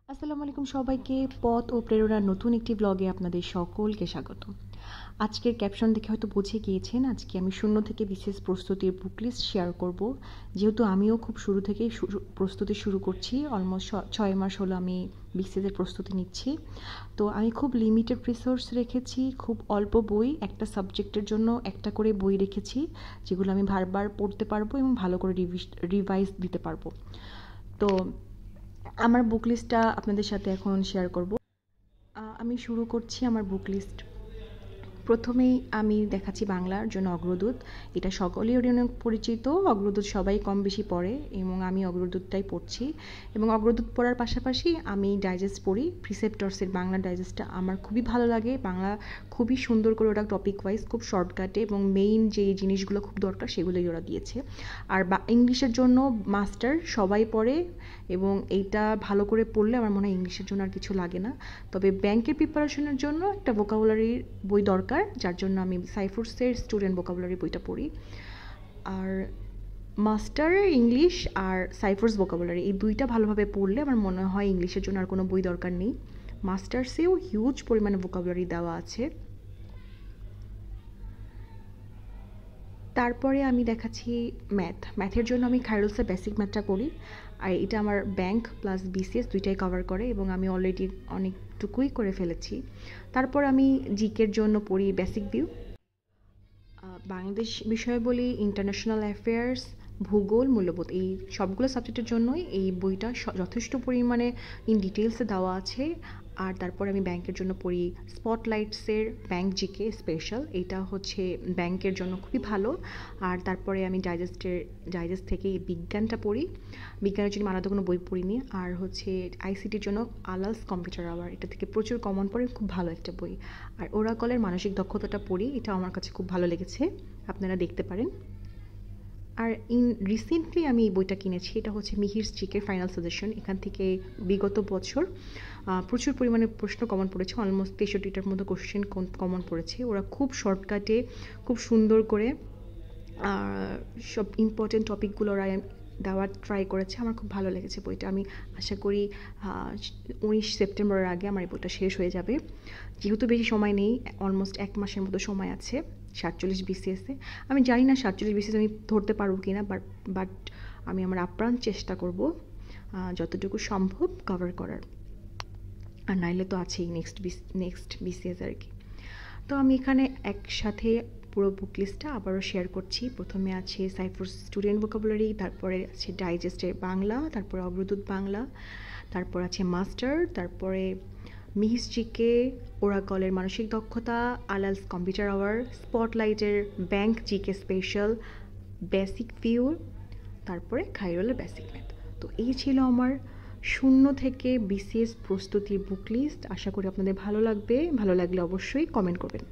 আসসালামু আলাইকুম সবাইকে। পথ ও প্রেরণার নতুন একটি ব্লগে আপনাদের সকলকে স্বাগত। আজকের ক্যাপশন দেখে হয়তো বুঝে গিয়েছেন আজকে আমি শূন্য থেকে বিশেষ প্রস্তুতির বুক লিস্ট শেয়ার করব। যেহেতু আমিও খুব শুরু থেকেই প্রস্তুতি শুরু করছি, অলমোস্ট 6 মাস হলো আমি বিসিএসের প্রস্তুতি নিচ্ছি। তো আমি খুব লিমিটেড রিসোর্স রেখেছি, খুব অল্প বই, একটা সাবজেক্টের জন্য একটা করে বই রেখেছি যেগুলো আমি বারবার পড়তে পারবো এবং ভালো করে রিভাইজ দিতে পারবো। তো আমার বুক লিস্টটা আপনাদের সাথে এখন শেয়ার করব। আমি শুরু করছি আমার বুক লিস্ট। প্রথমেই আমি দেখাচ্ছি বাংলার জন্য অগ্রদূত। এটা সকলেই অনেক পরিচিত, অগ্রদূত সবাই কম বেশি পড়ে এবং আমি অগ্রদূতটাই পড়ছি। এবং অগ্রদূত পড়ার পাশাপাশি আমি ডাইজেস্ট পড়ি। প্রিসেপ্টরসের বাংলা ডাইজেস্টটা আমার খুবই ভালো লাগে। বাংলা খুবই সুন্দর করে ওরা টপিক ওয়াইজ খুব শর্টকাটে এবং মেইন যে জিনিসগুলো খুব দরকার সেগুলোই ওরা দিয়েছে। আর ইংলিশের জন্য মাস্টার সবাই পড়ে এবং এইটা ভালো করে পড়লে আমার মনে হয় ইংলিশের জন্য আর কিছু লাগে না। তবে ব্যাংকের প্রিপারেশনের জন্য একটা ভোকাবুলারির বই দরকার, যার জন্য আমি সাইফোর্সের স্টুডেন্ট ভোকাবুলারি বইটা পড়ি। আর মাস্টার ইংলিশ আর সাইফোর্স ভোকাবুলারি এই দুইটা ভালোভাবে পড়লে আমার মনে হয় ইংলিশের জন্য আর কোনো বই দরকার নেই। মাস্টার্সেও হিউজ পরিমাণে ভোকাবুলারি দেওয়া আছে। তারপরে আমি দেখাচ্ছি ম্যাথের জন্য আমি খায়রুলসের বেসিক ম্যাথটা করি। আর এটা আমার ব্যাংক প্লাস বিসিএস দুইটাই কভার করে এবং আমি অলরেডি অনেকটুকুই করে ফেলেছি। তারপর আমি জিকের জন্য পড়ি বেসিক ভিউ। বাংলাদেশ বিষয়ে বলি ইন্টারন্যাশনাল অ্যাফেয়ার্স, ভূগোল, মূল্যবোধ, এই সবগুলো সাবজেক্টের জন্যই এই বইটা যথেষ্ট পরিমাণে ইন ডিটেলসে দেওয়া আছে। আর তারপর আমি ব্যাংকের জন্য পড়ি স্পটলাইটসের ব্যাংক জিকে স্পেশাল, এটা হচ্ছে ব্যাংকের জন্য খুবই ভালো। আর তারপরে আমি ডাইজেস্ট থেকে বিজ্ঞানটা পড়ি। বিজ্ঞানের জন্য আলাদা কোনো বই পড়িনি। আর হচ্ছে আইসিটির জন্য আলালস কম্পিউটার আওয়ার, এটা থেকে প্রচুর কমন পড়ে, খুব ভালো একটা বই। আর ওরাকলের মানসিক দক্ষতাটা পড়ি, এটা আমার কাছে খুব ভালো লেগেছে, আপনারা দেখতে পারেন। আর রিসেন্টলি আমি এই বইটা কিনেছি, এটা হচ্ছে মিহির চিকের ফাইনাল সাজেশন। এখান থেকে বিগত বছর প্রচুর পরিমাণে প্রশ্ন কমন পড়েছে, অলমোস্ট 63টার মতো কোশ্চেন কমন পড়েছে। ওরা খুব শর্টকাটে খুব সুন্দর করে সব ইম্পর্টেন্ট টপিকগুলো ওরা দেওয়ার ট্রাই করেছে। আমার খুব ভালো লেগেছে বইটা। আমি আশা করি 19 সেপ্টেম্বরের আগে আমার এই বইটা শেষ হয়ে যাবে। যেহেতু বেশি সময় নেই, অলমোস্ট 1 মাসের মতো সময় আছে 47 বিসিএসে। আমি জানি না 47 বিসিএস আমি ধরতে পারবো কি না, বাট আমি আমার আপ্রাণ চেষ্টা করব যতটুকু সম্ভব কভার করার। আর নাইলে তো আছেই নেক্সট বিসিএস আর কি। তো আমি এখানে একসাথে পুরো বুক লিস্টটা আবারও শেয়ার করছি। প্রথমে আছে সাইফোর্স স্টুডেন্ট ভোকাবুলারি, তারপরে আছে ডাইজেস্টের বাংলা, তারপরে অগ্রদূত বাংলা, তারপর আছে মাস্টার, তারপরে মিহির জিকে, ওরাকলের মানসিক দক্ষতা, আলালস কম্পিউটার আওয়ার, স্পটলাইটের bank GK special, basic view, তারপরে খায়রুলের বেসিক ম্যাথ। তো এই ছিল আমার শূন্য থেকে বিসিএস প্রস্তুতির বুক লিস্ট। আশা করি আপনাদের ভালো লাগবে। ভালো লাগলে অবশ্যই কমেন্ট করবেন।